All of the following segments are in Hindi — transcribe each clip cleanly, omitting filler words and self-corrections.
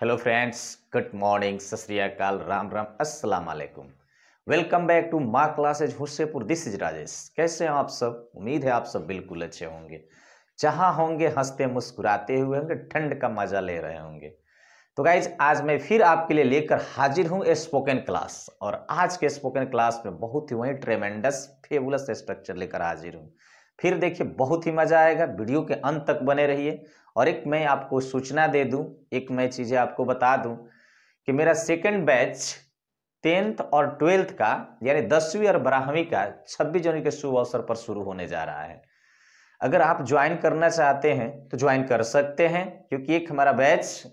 हेलो फ्रेंड्स, गुड मॉर्निंग, सत श्री अकाल, राम राम, अस्सलाम वालेकुम। वेलकम बैक टू माँ classes Hussepur. This is Rajesh. कैसे हैं आप सब? उम्मीद है आप सब बिल्कुल अच्छे होंगे। जहाँ होंगे हंसते मुस्कुराते हुए होंगे, ठंड का मजा ले रहे होंगे। तो गाइज, आज मैं फिर आपके लिए लेकर हाजिर हूँ स्पोकन क्लास। और आज के स्पोकन क्लास में बहुत ही वही ट्रेमेंडस फेबुलस स्ट्रक्चर लेकर हाजिर हूँ। फिर देखिए, बहुत ही मजा आएगा। वीडियो के अंत तक बने रहिए। और एक मैं आपको सूचना दे दूं, एक मैं चीजें आपको बता दूं कि मेरा सेकंड बैच 10th और 12th का यानी 10वीं और 12वीं का 26 जनवरी के शुभ अवसर पर शुरू होने जा रहा है। अगर आप ज्वाइन करना चाहते हैं तो ज्वाइन कर सकते हैं, क्योंकि एक हमारा बैच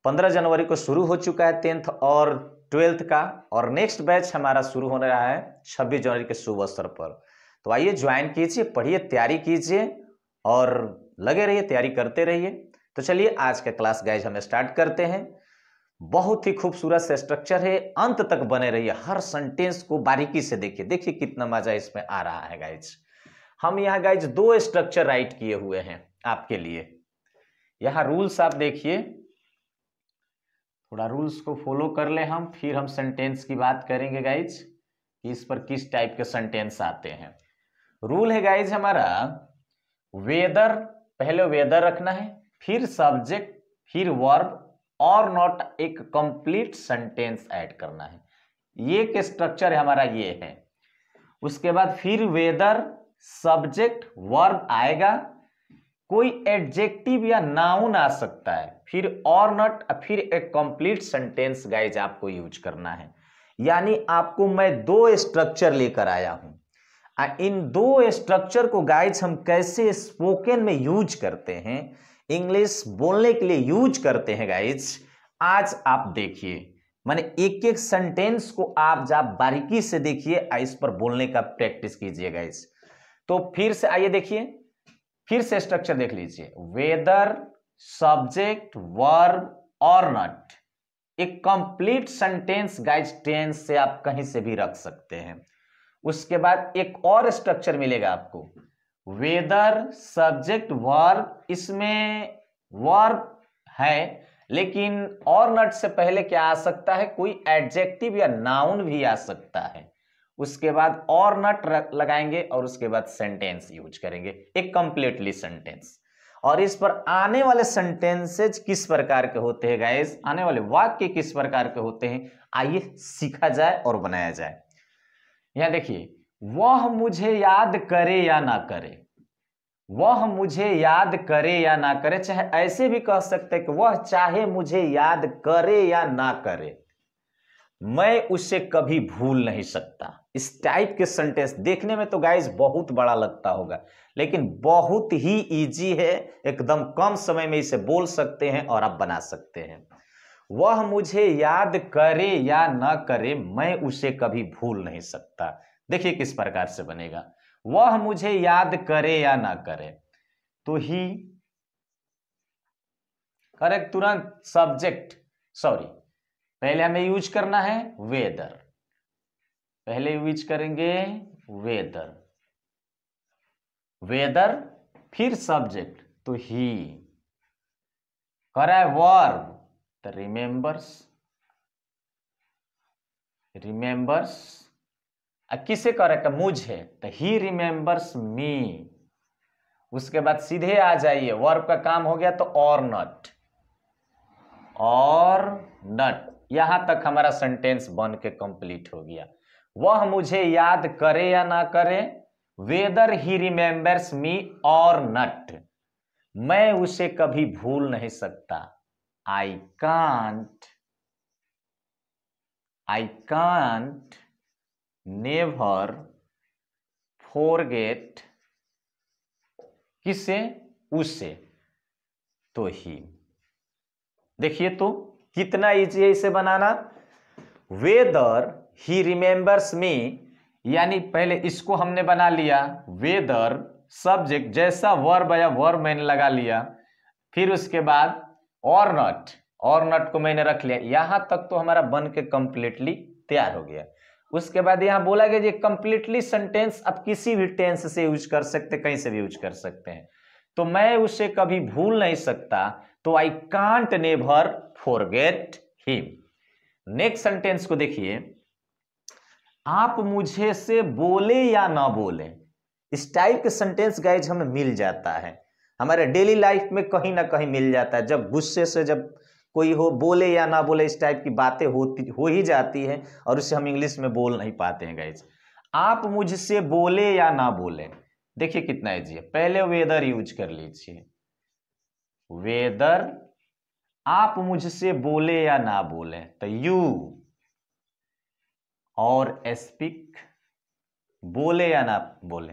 15 जनवरी को शुरू हो चुका है 10th और 12th का, और नेक्स्ट बैच हमारा शुरू होने रहा है 26 जनवरी के शुभ अवसर पर। तो आइए ज्वाइन कीजिए, पढ़िए, तैयारी कीजिए और लगे रहिए, तैयारी करते रहिए। तो चलिए आज का क्लास गाइज हम स्टार्ट करते हैं। बहुत ही खूबसूरत से स्ट्रक्चर है, अंत तक बने रहिए। हर सेंटेंस को बारीकी से देखिए, देखिए कितना मजा इसमें आ रहा है गाइज। हम यहाँ गाइज 2 स्ट्रक्चर राइट किए हुए हैं आपके लिए। यहाँ रूल्स आप देखिए, थोड़ा रूल्स को फॉलो कर ले हम, फिर हम सेंटेंस की बात करेंगे गाइज कि इस पर किस टाइप के सेंटेंस आते हैं। रूल है गाइज हमारा, वेदर, पहले वेदर रखना है, फिर सब्जेक्ट, फिर वर्ब और नॉट, एक कंप्लीट सेंटेंस ऐड करना है। ये एक स्ट्रक्चर है हमारा, ये है। उसके बाद फिर वेदर, सब्जेक्ट, वर्ब आएगा, कोई एडजेक्टिव या नाउन आ सकता है, फिर और नॉट, फिर एक कंप्लीट सेंटेंस गाइज आपको यूज करना है। यानी आपको मैं 2 स्ट्रक्चर लेकर आया हूं। इन 2 स्ट्रक्चर को गाइज हम कैसे स्पोकन में यूज करते हैं, इंग्लिश बोलने के लिए यूज करते हैं गाइज, आज आप देखिए। माने एक एक सेंटेंस को आप जब बारीकी से देखिए, इस पर बोलने का प्रैक्टिस कीजिए गाइज। तो फिर से आइए देखिए, फिर से स्ट्रक्चर देख लीजिए। वेदर, सब्जेक्ट, वर्ब और नॉट, एक कंप्लीट सेंटेंस गाइज टेंस से आप कहीं से भी रख सकते हैं। उसके बाद एक और स्ट्रक्चर मिलेगा आपको, वेदर, सब्जेक्ट, वर्ब। इसमें वर्ब है, लेकिन और नॉट से पहले क्या आ सकता है, कोई एडजेक्टिव या नाउन भी आ सकता है। उसके बाद और नॉट लगाएंगे और उसके बाद सेंटेंस यूज करेंगे, एक कंप्लीटली सेंटेंस। और इस पर आने वाले सेंटेंसेज किस प्रकार के होते हैं गाइस, आने वाले वाक्य किस प्रकार के होते हैं, आइए सीखा जाए और बनाया जाए। यहां देखिए, वह मुझे याद करे या ना करे, वह मुझे याद करे या ना करे, चाहे ऐसे भी कह सकते हैं कि वह चाहे मुझे याद करे या ना करे, मैं उसे कभी भूल नहीं सकता। इस टाइप के सेंटेंस देखने में तो गाइस बहुत बड़ा लगता होगा, लेकिन बहुत ही इजी है, एकदम कम समय में इसे बोल सकते हैं और आप बना सकते हैं। वह मुझे याद करे या न करे, मैं उसे कभी भूल नहीं सकता। देखिए किस प्रकार से बनेगा, वह मुझे याद करे या ना करे, तो ही करेक्ट, तुरंत सब्जेक्ट, सॉरी, पहले हमें यूज करना है वेदर, पहले यूज करेंगे वेदर, वेदर, फिर सब्जेक्ट तो ही, करा है वर्ब तो रिमेंबर्स, रिमेंबर्स, किसे करेगा, मुझे, तो ही रिमेंबर्स मी। उसके बाद सीधे आ जाइए, वर्ब का काम हो गया तो और नॉट, और नॉट, यहां तक हमारा सेंटेंस बन के कंप्लीट हो गया। वह मुझे याद करे या ना करे, वेदर ही रिमेंबर्स मी और नॉट, मैं उसे कभी भूल नहीं सकता। आई कांट नेवर फॉरगेट, किसे, उसे, तो ही। देखिए तो कितना इजी है इसे बनाना। वेदर ही रिमेंबर्स मी, यानी पहले इसको हमने बना लिया, वेदर सब्जेक्ट, जैसा वर्ब आया वर्ब मैंने लगा लिया, फिर उसके बाद और नॉट, और नॉट को मैंने रख लिया। यहां तक तो हमारा बन के कंप्लीटली तैयार हो गया। उसके बाद यहां बोला गया ये कंप्लीटली सेंटेंस आप किसी भी टेंस से यूज कर सकते, कहीं से भी यूज कर सकते हैं। तो मैं उसे कभी भूल नहीं सकता, तो I can't never forget him. Next sentence को देखिए, आप मुझे से बोले या ना बोले। इस टाइप के सेंटेंस गाइज हमें मिल जाता है, हमारे डेली लाइफ में कहीं ना कहीं मिल जाता है। जब गुस्से से जब कोई हो, बोले या ना बोले, इस टाइप की बातें हो ही जाती है और उसे हम इंग्लिश में बोल नहीं पाते हैं गाइज। आप मुझसे बोले या ना बोले, देखिए कितना इजी है। पहले वेदर यूज कर लीजिए, वेदर आप मुझसे बोले या ना बोले, तो यू और स्पीक, बोले या ना बोले,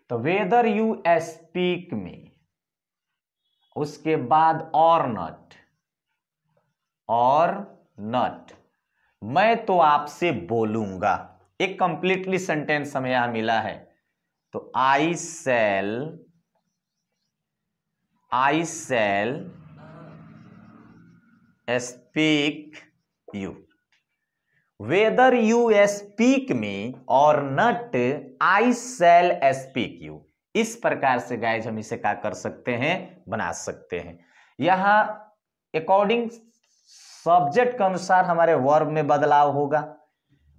तो वेदर यू स्पीक मी, उसके बाद और नॉट, मैं तो आपसे बोलूंगा। एक कंप्लीटली सेंटेंस हमें यहां मिला है, तो I shall speak you. Whether you speak me or not I shall speak you. इस प्रकार से गाइज हम इसे क्या कर सकते हैं, बना सकते हैं। यहां अकॉर्डिंग सब्जेक्ट के अनुसार हमारे वर्ब में बदलाव होगा,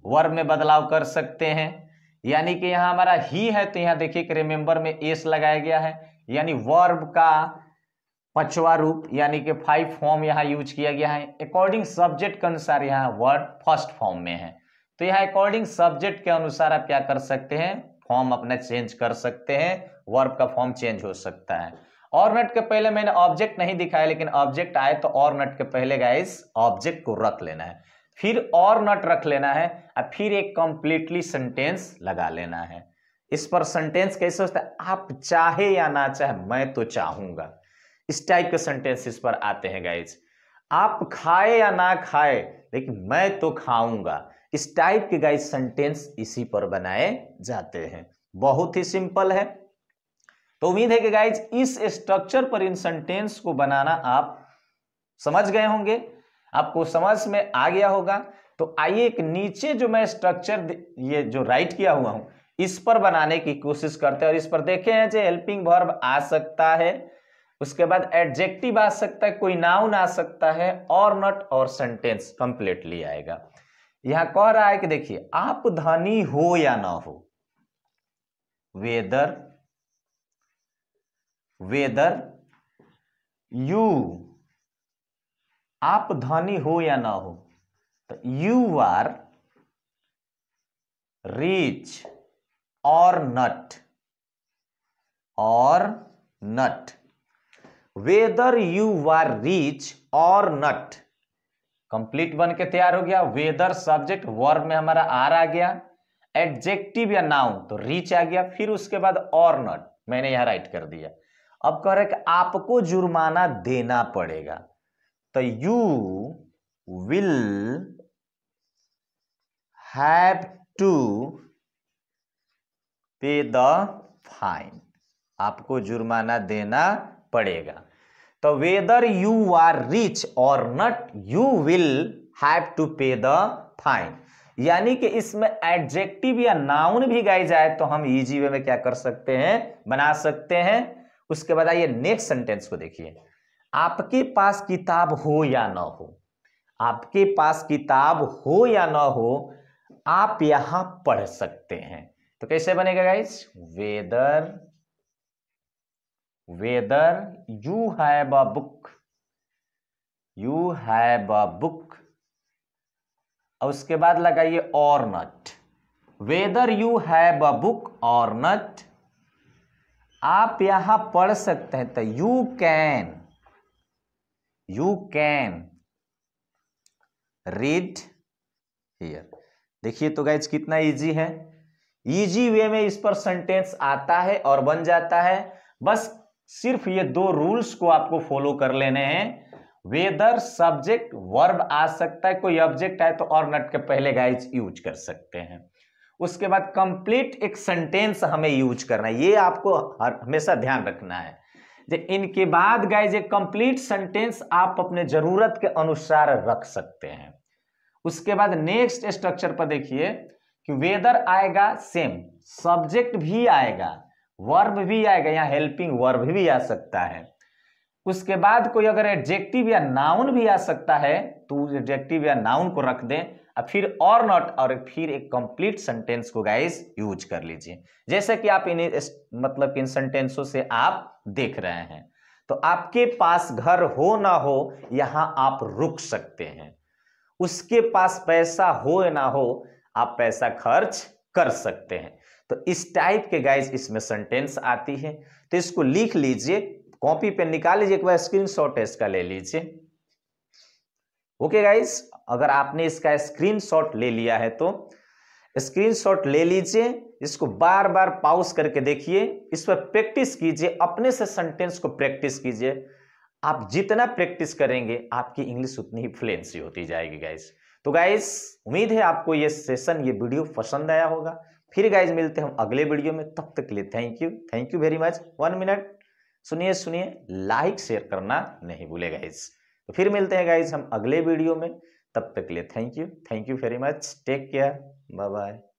वर्ब में बदलाव कर सकते हैं। यानी कि यहां हमारा ही है, तो यहां देखिए कि रिमेंबर में एस लगाया गया है, यानी वर्ब का पांचवा रूप यानी कि 5 फॉर्म यहां यूज किया गया है। अकॉर्डिंग सब्जेक्ट के अनुसार यहां वर्ड फर्स्ट फॉर्म में है, तो यहां अकॉर्डिंग सब्जेक्ट के अनुसार आप क्या कर सकते हैं, फॉर्म अपना चेंज कर सकते हैं, वर्ब का फॉर्म चेंज हो सकता है। और नट के पहले मैंने ऑब्जेक्ट नहीं दिखाया, लेकिन ऑब्जेक्ट आए तो और नट के पहले गाइस ऑब्जेक्ट को रख लेना है, फिर और नट रख लेना है, और फिर एक कंप्लीटली सेंटेंस लगा लेना है। इस पर सेंटेंस कैसे होता है, आप चाहे या ना चाहे मैं तो चाहूंगा। इस टाइप के सेंटेंस इस पर आते हैं गाइज। आप खाए या ना खाए लेकिन मैं तो खाऊंगा। इस टाइप के गाइज सेंटेंस इसी पर बनाए जाते हैं। बहुत ही सिंपल है। तो उम्मीद है कि गाइज इस स्ट्रक्चर पर इन सेंटेंस को बनाना आप समझ गए होंगे, आपको समझ में आ गया होगा। तो आइए एक नीचे जो मैं स्ट्रक्चर ये जो राइट किया हुआ हूं इस पर बनाने की कोशिश करते हैं, और इस पर देखे हैं जो हेल्पिंग वर्ब आ सकता है, उसके बाद एडजेक्टिव आ सकता है, कोई नाउन आ सकता है, और नॉट और सेंटेंस कंप्लीटली आएगा। यहां कह रहा है कि देखिए आप धनी हो या ना हो, वेदर यू, आप धनी हो या ना हो, तो यू आर रिच और not, whether you are rich और नट, कंप्लीट बन के तैयार हो गया। वेदर सब्जेक्ट, वर्ब में हमारा आर आ गया, एडजेक्टिव या नाउन तो रिच आ गया, फिर उसके बाद और नट मैंने यहां राइट कर दिया। अब कह रहे कि आपको जुर्माना देना पड़ेगा, तो यू विल हैव टू पे द फाइन, आपको जुर्माना देना पड़ेगा। तो वेदर यू आर रिच और नट यू विल हैव टू पे द फाइन, यानी कि इसमें एडजेक्टिव या नाउन भी गाई जाए तो हम इजी वे में क्या कर सकते हैं, बना सकते हैं। उसके बाद आइए नेक्स्ट सेंटेंस को देखिए, आपके पास किताब हो या ना हो, आपके पास किताब हो या ना हो आप यहां पढ़ सकते हैं। तो कैसे बनेगा guys, whether you have a book, और उसके बाद लगाइए or not, whether you have a book or not, आप यहां पढ़ सकते हैं, तो यू कैन रीड हियर। देखिए तो गाइज कितना इजी है, इजी वे में इस पर सेंटेंस आता है और बन जाता है। बस सिर्फ ये 2 रूल्स को आपको फॉलो कर लेने हैं। वेदर सब्जेक्ट वर्ब आ सकता है, कोई ऑब्जेक्ट आए तो और नट के पहले गाइज यूज कर सकते हैं। उसके बाद कंप्लीट एक सेंटेंस हमें यूज करना है, ये आपको हमेशा ध्यान रखना है। इनके बाद गाइज एक कंप्लीट सेंटेंस आप अपने जरूरत के अनुसार रख सकते हैं। उसके बाद नेक्स्ट स्ट्रक्चर पर देखिए कि वेदर आएगा, सेम सब्जेक्ट भी आएगा, वर्ब भी आएगा, यहां हेल्पिंग वर्ब भी आ सकता है। उसके बाद कोई अगर एडजेक्टिव या नाउन भी आ सकता है तो एडजेक्टिव या नाउन को रख दें और फिर और नॉट और फिर एक कंप्लीट सेंटेंस को गाइस यूज कर लीजिए। जैसे कि आप इन मतलब इन सेंटेंसों से आप देख रहे हैं, तो आपके पास घर हो ना हो यहां आप रुक सकते हैं, उसके पास पैसा हो या ना हो आप पैसा खर्च कर सकते हैं। तो इस टाइप के गाइस इसमें सेंटेंस आती है, तो इसको लिख लीजिए, कॉपी पे निकाल लीजिए, एक बार स्क्रीनशॉट इसका ले लीजिए। ओके गाइस, अगर आपने इसका स्क्रीनशॉट ले लिया है तो स्क्रीनशॉट ले लीजिए, इसको बार बार पॉज करके देखिए, इस पर प्रैक्टिस कीजिए, अपने से सेंटेंस को प्रैक्टिस कीजिए। आप जितना प्रैक्टिस करेंगे आपकी इंग्लिश उतनी ही फ्लुएंसी होती जाएगी गाइस। तो गाइस उम्मीद है आपको ये सेशन, ये वीडियो पसंद आया होगा। फिर गाइस मिलते हैं हम अगले वीडियो में, तब तक के लिए thank you very much. 1 minute सुनिए, लाइक शेयर करना नहीं भूले गाइस। तो फिर मिलते हैं गाइस हम अगले वीडियो में, तब तक के लिए thank you very much, take care, bye bye.